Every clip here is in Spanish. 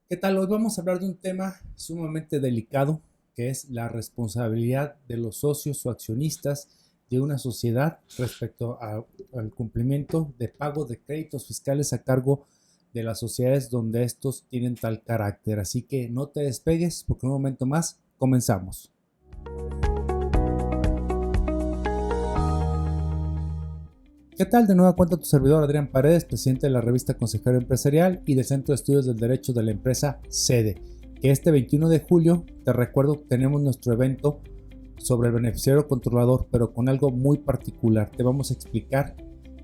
¿Qué tal? Hoy vamos a hablar de un tema sumamente delicado, que es la responsabilidad de los socios o accionistas de una sociedad respecto al cumplimiento de pago de créditos fiscales a cargo de las sociedades donde estos tienen tal carácter. Así que no te despegues porque en un momento más comenzamos. ¿Qué tal? De nueva cuenta tu servidor Adrián Paredes, presidente de la revista Consejero Empresarial y del Centro de Estudios del Derecho de la empresa SEDE. Que este 21 de julio, te recuerdo, tenemos nuestro evento sobre el beneficiario controlador, pero con algo muy particular. Te vamos a explicar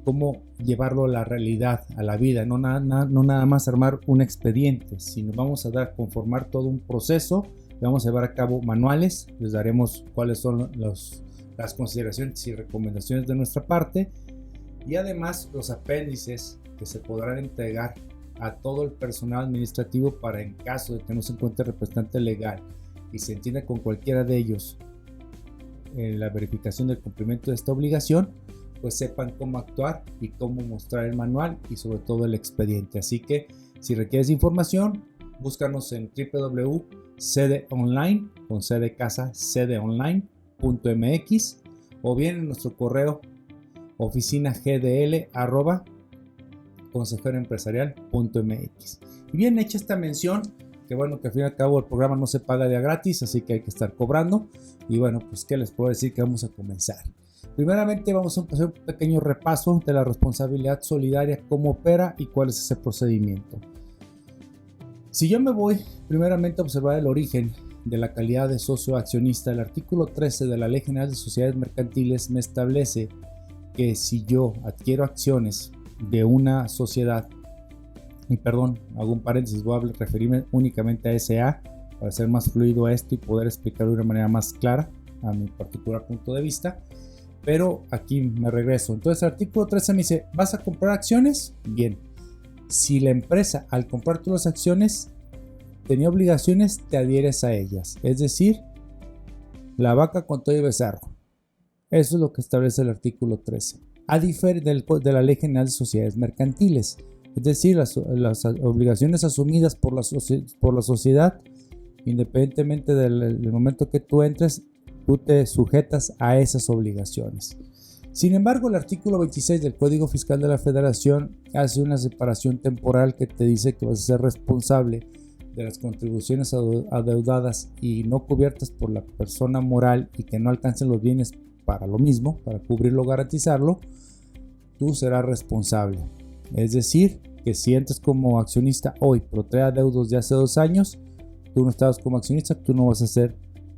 cómo llevarlo a la realidad, a la vida, no nada más armar un expediente, sino vamos a conformar todo un proceso. Vamos a llevar a cabo manuales, les daremos cuáles son las consideraciones y recomendaciones de nuestra parte, y además los apéndices que se podrán entregar a todo el personal administrativo para, en caso de que no se encuentre representante legal y se entienda con cualquiera de ellos en la verificación del cumplimiento de esta obligación, pues sepan cómo actuar y cómo mostrar el manual y sobre todo el expediente. Así que si requieres información, búscanos en www.sedeonline, con C de casa, sedeonline.mx, o bien en nuestro correo oficinagdl@consejeroempresarial.mx. Y bien hecha esta mención, que bueno, que al fin y al cabo el programa no se paga de gratis, así que hay que estar cobrando. Y bueno, pues qué les puedo decir, que vamos a comenzar. Primeramente vamos a hacer un pequeño repaso de la responsabilidad solidaria, cómo opera y cuál es ese procedimiento. Si yo me voy primeramente a observar el origen de la calidad de socio accionista, el artículo 13 de la Ley General de Sociedades Mercantiles me establece que si yo adquiero acciones de una sociedad, y perdón, hago un paréntesis, voy a referirme únicamente a SA para hacer más fluido esto y poder explicarlo de una manera más clara a mi particular punto de vista, pero aquí me regreso. Entonces el artículo 13 me dice, ¿vas a comprar acciones? Bien, si la empresa al comprar tú las acciones tenía obligaciones, te adhieres a ellas, es decir, la vaca con todo y becerro. Eso es lo que establece el artículo 13, a diferencia de la Ley General de Sociedades Mercantiles. Es decir, las obligaciones asumidas por la sociedad, independientemente del momento que tú entres, tú te sujetas a esas obligaciones. Sin embargo, el artículo 26 del Código Fiscal de la Federación hace una separación temporal que te dice que vas a ser responsable de las contribuciones adeudadas y no cubiertas por la persona moral y que no alcancen los bienes para lo mismo, para cubrirlo o garantizarlo, tú serás responsable. Es decir, que si entras como accionista hoy, pero trae adeudos de hace 2 años, tú no estabas como accionista, tú no vas a ser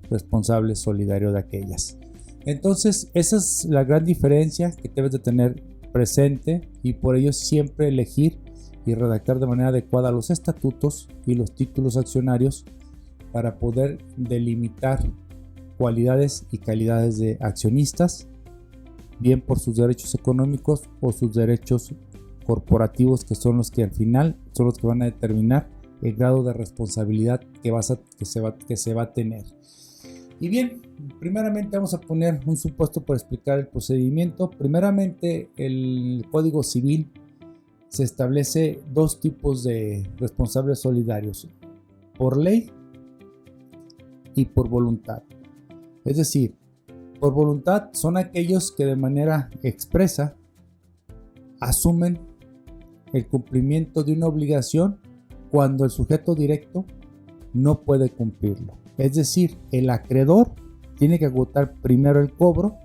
responsable solidario de aquellas. Entonces, esa es la gran diferencia que debes de tener presente, y por ello siempre elegir y redactar de manera adecuada los estatutos y los títulos accionarios para poder delimitar cualidades y calidades de accionistas, bien por sus derechos económicos o sus derechos corporativos, que son los que al final son los que van a determinar el grado de responsabilidad que se va a tener. Y bien, primeramente vamos a poner un supuesto para explicar el procedimiento. Primeramente, el Código Civil se establece 2 tipos de responsables solidarios: por ley y por voluntad. Es decir, por voluntad son aquellos que de manera expresa asumen el cumplimiento de una obligación cuando el sujeto directo no puede cumplirlo. Es decir, el acreedor tiene que agotar primero el cobro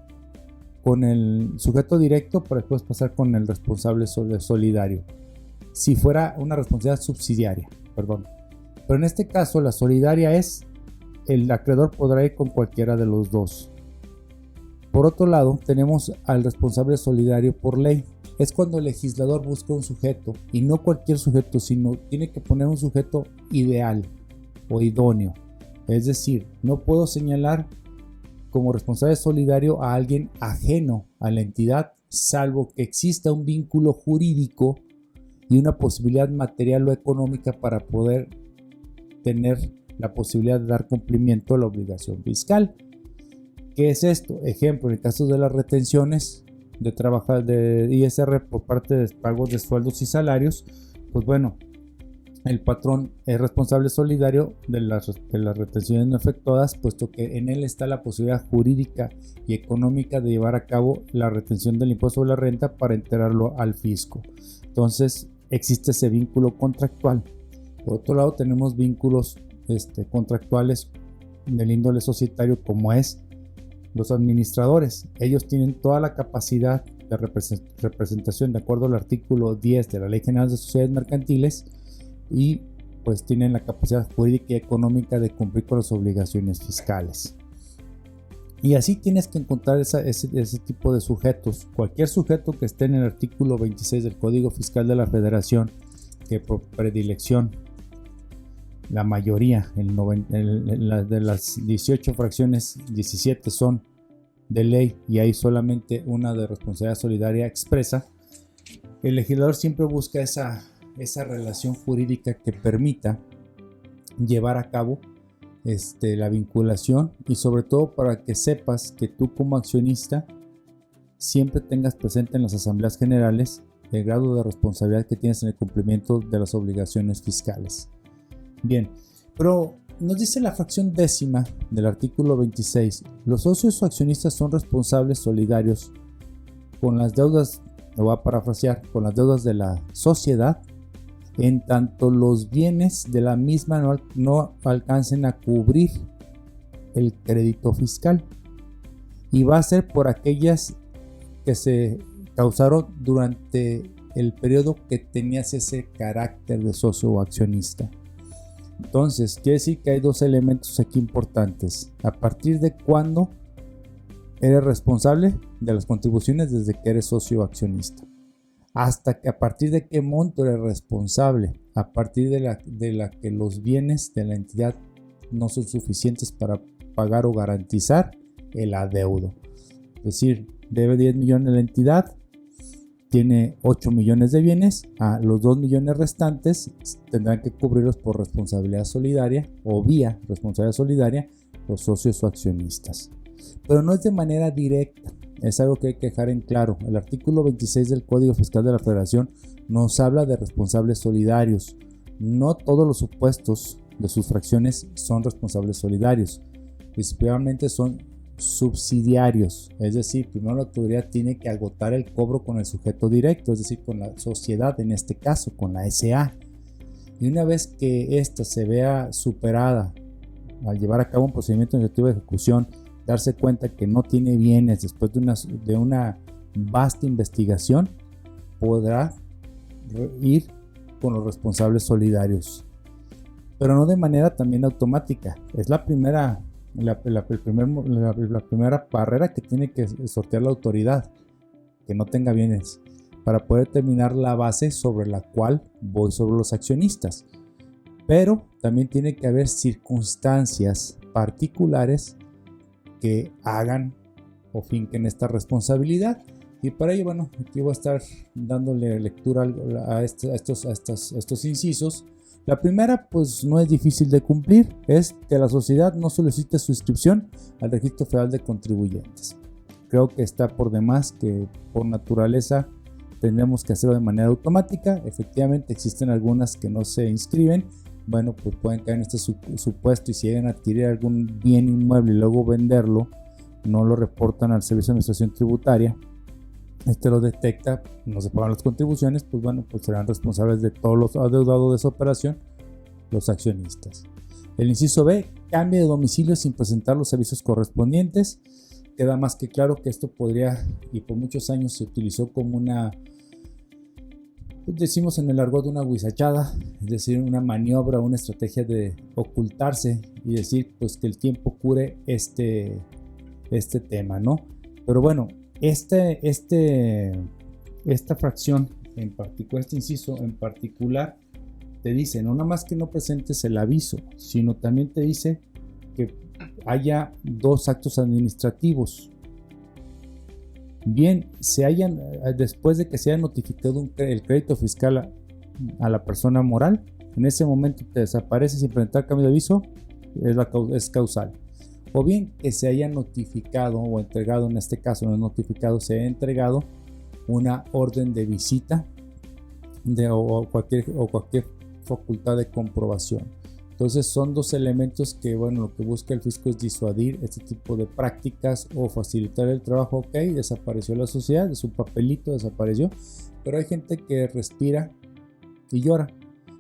con el sujeto directo para después pasar con el responsable solidario. Si fuera una responsabilidad subsidiaria, perdón. Pero en este caso la solidaria es, el acreedor podrá ir con cualquiera de los dos. Por otro lado, tenemos al responsable solidario por ley. Es cuando el legislador busca un sujeto, y no cualquier sujeto, sino tiene que poner un sujeto ideal o idóneo. Es decir, no puedo señalar como responsable solidario a alguien ajeno a la entidad, salvo que exista un vínculo jurídico y una posibilidad material o económica para poder tener la posibilidad de dar cumplimiento a la obligación fiscal. ¿Qué es esto? Ejemplo, en el caso de las retenciones de ISR por parte de pagos de sueldos y salarios, pues bueno, el patrón es responsable solidario de las retenciones no efectuadas, puesto que en él está la posibilidad jurídica y económica de llevar a cabo la retención del impuesto sobre la renta para enterarlo al fisco. Entonces existe ese vínculo contractual. Por otro lado, tenemos vínculos contractuales del índole societario, como es los administradores. Ellos tienen toda la capacidad de representación de acuerdo al artículo 10 de la Ley General de Sociedades Mercantiles, y pues tienen la capacidad jurídica y económica de cumplir con las obligaciones fiscales. Y así tienes que encontrar ese tipo de sujetos. Cualquier sujeto que esté en el artículo 26 del Código Fiscal de la Federación, que por predilección la mayoría, de las 18 fracciones, 17 son de ley y hay solamente una de responsabilidad solidaria expresa, el legislador siempre busca esa relación jurídica que permita llevar a cabo la vinculación, y sobre todo para que sepas que tú como accionista siempre tengas presente en las asambleas generales el grado de responsabilidad que tienes en el cumplimiento de las obligaciones fiscales. Bien, pero nos dice la fracción 10ª del artículo 26: los socios o accionistas son responsables solidarios con las deudas, lo voy a parafrasear, con las deudas de la sociedad, en tanto los bienes de la misma no alcancen a cubrir el crédito fiscal, y va a ser por aquellas que se causaron durante el periodo que tenías ese carácter de socio o accionista. Entonces, quiere decir que hay dos elementos aquí importantes: a partir de cuándo eres responsable de las contribuciones desde que eres socio o accionista, hasta que a partir de qué monto eres responsable, a partir de la que los bienes de la entidad no son suficientes para pagar o garantizar el adeudo. Es decir, debe 10 millones la entidad, tiene 8 millones de bienes, a los 2 millones restantes tendrán que cubrirlos por responsabilidad solidaria o vía responsabilidad solidaria los socios o accionistas. Pero no es de manera directa. Es algo que hay que dejar en claro. El artículo 26 del Código Fiscal de la Federación nos habla de responsables solidarios. No todos los supuestos de sus fracciones son responsables solidarios. Principalmente son subsidiarios. Es decir, primero la autoridad tiene que agotar el cobro con el sujeto directo, es decir, con la sociedad, en este caso, con la SA. Y una vez que ésta se vea superada al llevar a cabo un procedimiento administrativo de ejecución, darse cuenta que no tiene bienes después de una vasta investigación, podrá ir con los responsables solidarios, pero no de manera también automática. Es la primera barrera que tiene que sortear la autoridad, que no tenga bienes, para poder determinar la base sobre la cual voy sobre los accionistas. Pero también tiene que haber circunstancias particulares que hagan o finquen esta responsabilidad, y para ello, bueno, aquí voy a estar dándole lectura a estos incisos. La primera, pues no es difícil de cumplir, es que la sociedad no solicite su inscripción al Registro Federal de Contribuyentes. Creo que está por demás que por naturaleza tendremos que hacerlo de manera automática. Efectivamente existen algunas que no se inscriben. Bueno, pues pueden caer en este supuesto, y si llegan a adquirir algún bien inmueble y luego venderlo, no lo reportan al Servicio de Administración Tributaria. Lo detecta, no se pagan las contribuciones, pues bueno, pues serán responsables de todos los adeudados de esa operación los accionistas. El inciso B: cambia de domicilio sin presentar los servicios correspondientes. Queda más que claro que esto podría, y por muchos años se utilizó como una, decimos en el argot, una guisachada, es decir, una maniobra, una estrategia de ocultarse y decir pues que el tiempo cure este tema, ¿no? Pero bueno, esta fracción en particular, este inciso en particular, te dice no nada más que no presentes el aviso, sino también te dice que haya dos actos administrativos. Bien, después de que se haya notificado el crédito fiscal a la persona moral, en ese momento te desaparece sin presentar cambio de aviso, es causal. O bien que se haya notificado o entregado, en este caso no es notificado, se haya entregado una orden de visita o cualquier facultad de comprobación. Entonces son dos elementos que, bueno, lo que busca el fisco es disuadir este tipo de prácticas o facilitar el trabajo. Ok, desapareció la sociedad, de su papelito desapareció, pero hay gente que respira y llora,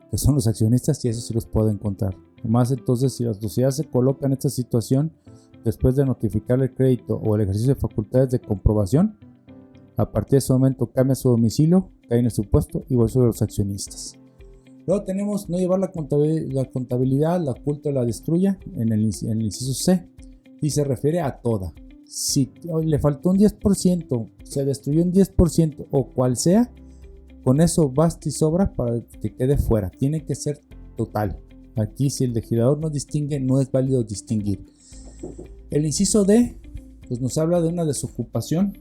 que son los accionistas, y eso sí los puedo encontrar. Además, entonces, si la sociedad se coloca en esta situación, después de notificar el crédito o el ejercicio de facultades de comprobación, a partir de ese momento cambia su domicilio, cae en el supuesto y vuelve sobre los accionistas. Luego tenemos no llevar la contabilidad, la oculta o la destruya en el inciso C, y se refiere a toda. Si le faltó un 10%, se destruyó un 10% o cual sea, con eso basta y sobra para que quede fuera. Tiene que ser total. Aquí, si el legislador no distingue, no es válido distinguir. El inciso D pues nos habla de una desocupación,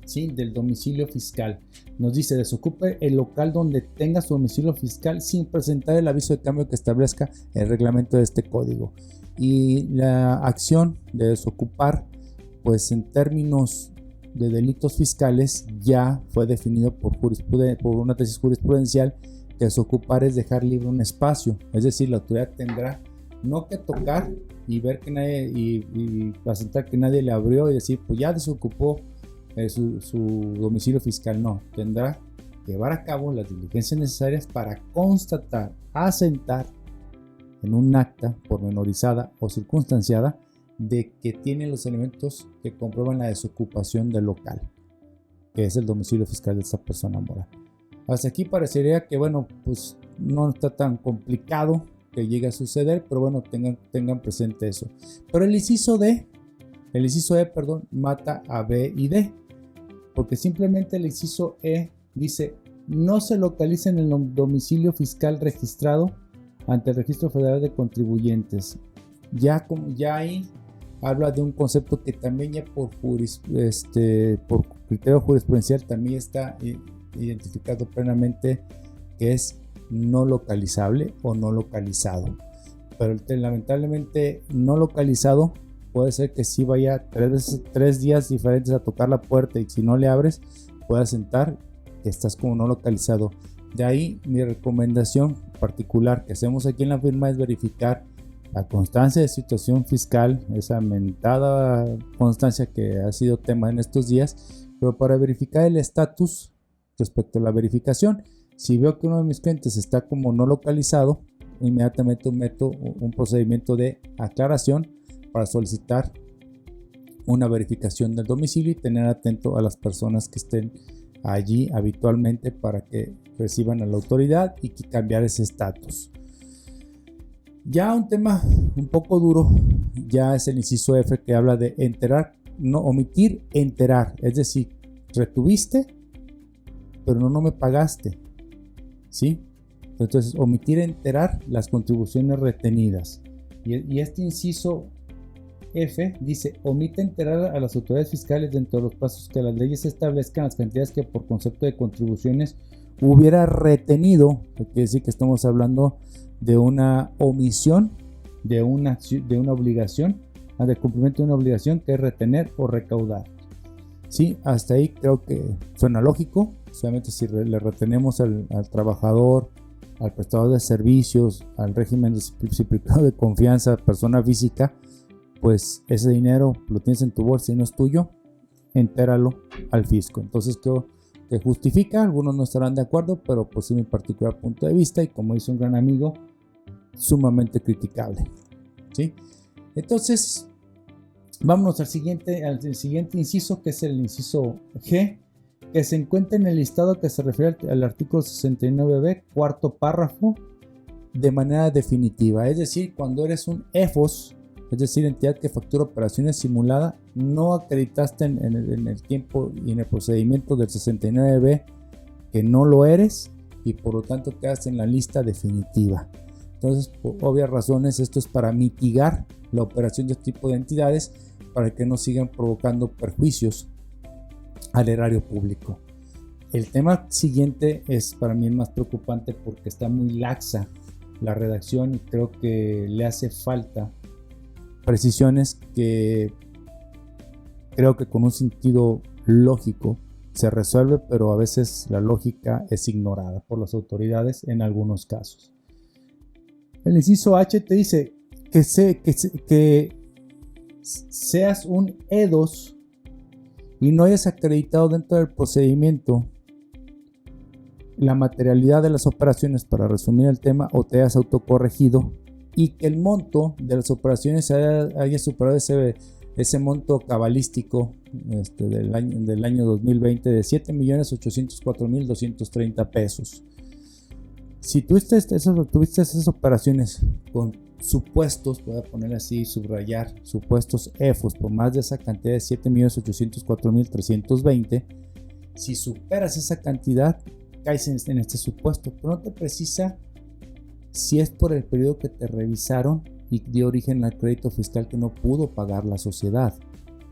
¿sí?, del domicilio fiscal. Nos dice: desocupe el local donde tenga su domicilio fiscal sin presentar el aviso de cambio que establezca el reglamento de este código. Y la acción de desocupar, pues en términos de delitos fiscales, ya fue definido por una tesis jurisprudencial, que desocupar es dejar libre un espacio. Es decir, la autoridad tendrá no que tocar y ver que nadie, y presentar que nadie le abrió y decir, pues ya desocupó su domicilio fiscal. No, tendrá que llevar a cabo las diligencias necesarias para constatar, asentar en un acta pormenorizada o circunstanciada de que tiene los elementos que comprueban la desocupación del local, que es el domicilio fiscal de esta persona moral. Hasta aquí parecería que, bueno, pues no está tan complicado que llegue a suceder, pero bueno, tengan presente eso. Pero el inciso E, mata a B y D, porque simplemente el inciso E dice: no se localiza en el domicilio fiscal registrado ante el Registro Federal de Contribuyentes. Ya ahí habla de un concepto que también ya por criterio jurisprudencial también está identificado plenamente, que es no localizable o no localizado. Pero lamentablemente no localizado puede ser que si vaya 3 días diferentes a tocar la puerta, y si no le abres puede asentar que estás como no localizado. De ahí mi recomendación particular que hacemos aquí en la firma es verificar la constancia de situación fiscal, esa mentada constancia que ha sido tema en estos días, pero para verificar el estatus respecto a la verificación. Si veo que uno de mis clientes está como no localizado, inmediatamente meto un procedimiento de aclaración para solicitar una verificación del domicilio y tener atento a las personas que estén allí habitualmente para que reciban a la autoridad y que cambiar ese estatus. Ya un tema un poco duro ya es el inciso F, que habla de enterar, no omitir, enterar. Es decir, retuviste, pero no me pagaste, ¿sí? Entonces, omitir, enterar las contribuciones retenidas. Y este inciso F dice: omite enterar a las autoridades fiscales dentro de los plazos que las leyes establezcan las cantidades que por concepto de contribuciones hubiera retenido. Quiere decir que estamos hablando de una omisión de una obligación, de cumplimiento de una obligación, que es retener o recaudar. Sí, hasta ahí creo que suena lógico. Solamente si le retenemos al trabajador, al prestador de servicios, al régimen de simplificado de confianza, persona física, pues ese dinero lo tienes en tu bolsa y no es tuyo, entéralo al fisco. Entonces creo que justifica. Algunos no estarán de acuerdo, pero pues es mi particular punto de vista, y como dice un gran amigo, sumamente criticable, ¿sí? Entonces vámonos al siguiente inciso, que es el inciso G, que se encuentra en el listado que se refiere al artículo 69b, cuarto párrafo, de manera definitiva. Es decir, cuando eres un EFOS, es decir, entidad que factura operaciones simuladas, no acreditaste en el tiempo y en el procedimiento del 69b que no lo eres, y por lo tanto quedas en la lista definitiva. Entonces, por obvias razones, esto es para mitigar la operación de este tipo de entidades, para que no sigan provocando perjuicios al erario público. El tema siguiente es para mí el más preocupante, porque está muy laxa la redacción y creo que le hace falta precisiones que creo que con un sentido lógico se resuelve, pero a veces la lógica es ignorada por las autoridades en algunos casos. El inciso H te dice que seas un E2 y no hayas acreditado dentro del procedimiento la materialidad de las operaciones, para resumir el tema, o te hayas autocorregido y que el monto de las operaciones haya superado ese monto cabalístico del año 2020 de 7.804.230 pesos. Si tuviste esas operaciones con supuestos, voy a poner así, subrayar, supuestos EFOS por más de esa cantidad de 7.804.320, si superas esa cantidad, caes en este supuesto, pero no te precisa si es por el periodo que te revisaron y dio origen al crédito fiscal que no pudo pagar la sociedad.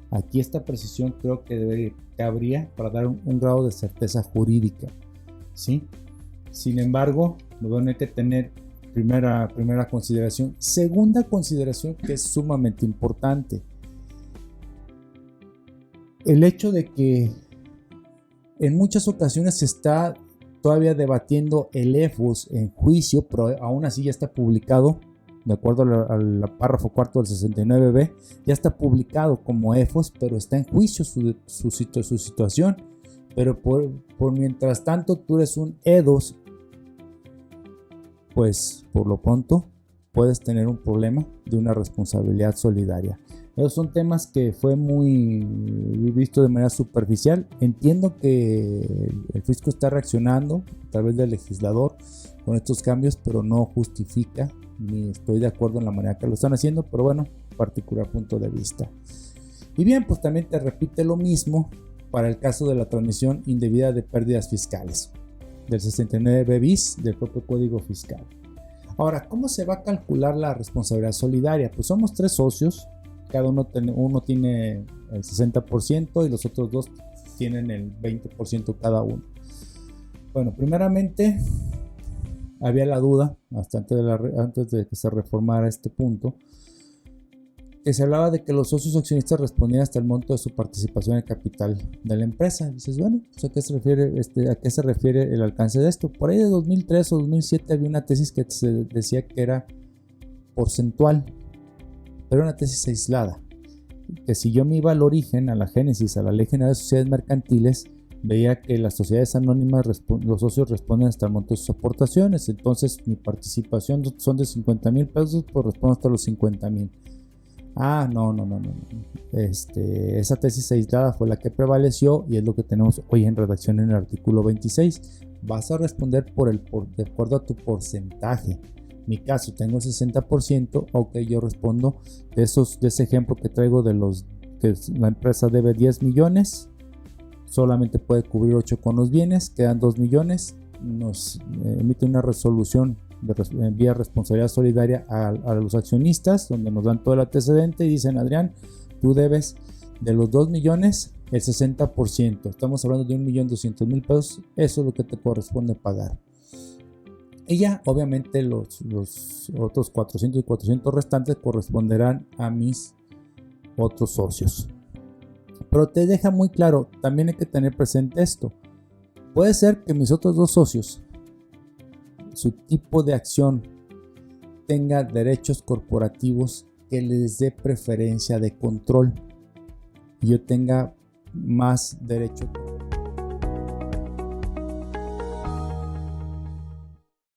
Aquí esta precisión creo que cabría para dar un grado de certeza jurídica, ¿sí? Sin embargo, no hay que tener primera consideración. Segunda consideración, que es sumamente importante, el hecho de que en muchas ocasiones se está todavía debatiendo el EFOS en juicio, pero aún así ya está publicado, de acuerdo al párrafo cuarto del 69B, ya está publicado como EFOS, pero está en juicio su situación. Pero por mientras tanto tú eres un E2, pues por lo pronto puedes tener un problema de una responsabilidad solidaria. Esos son temas que fue muy visto de manera superficial. Entiendo que el fisco está reaccionando a través del legislador con estos cambios, pero no justifica ni estoy de acuerdo en la manera que lo están haciendo, pero bueno, particular punto de vista. Y bien, pues también te repite lo mismo para el caso de la transmisión indebida de pérdidas fiscales del 69 bis del propio Código Fiscal. Ahora, ¿cómo se va a calcular la responsabilidad solidaria? Pues somos 3 socios, cada uno tiene el 60% y los otros 2 tienen el 20% cada uno. Bueno, primeramente había la duda, hasta antes de que se reformara este punto, que se hablaba de que los socios accionistas respondían hasta el monto de su participación en el capital de la empresa. Y dices, bueno, pues ¿a qué se refiere el alcance de esto? Por ahí de 2003 o 2007 había una tesis que se decía que era porcentual, pero una tesis aislada. Que si yo me iba al origen, a la génesis, a la Ley General de Sociedades Mercantiles, veía que las sociedades anónimas, los socios responden hasta el monto de sus aportaciones. Entonces mi participación son de 50,000 pesos, pues respondo hasta los 50,000. No. Esa tesis aislada fue la que prevaleció y es lo que tenemos hoy en redacción en el artículo 26. Vas a responder de acuerdo a tu porcentaje. Mi caso, tengo el 60%, ok, yo respondo de ese ejemplo que traigo que la empresa debe 10 millones, solamente puede cubrir 8 con los bienes, quedan 2 millones, nos emite una resolución vía responsabilidad solidaria a los accionistas, donde nos dan todo el antecedente y dicen, Adrián, tú debes de los 2 millones el 60%, estamos hablando de 1.200.000 pesos, eso es lo que te corresponde pagar. Y ya obviamente los otros 400 y 400 restantes corresponderán a mis otros socios. Pero te deja muy claro, también hay que tener presente esto, puede ser que mis otros 2 socios, su tipo de acción tenga derechos corporativos que les dé preferencia de control y yo tenga más derecho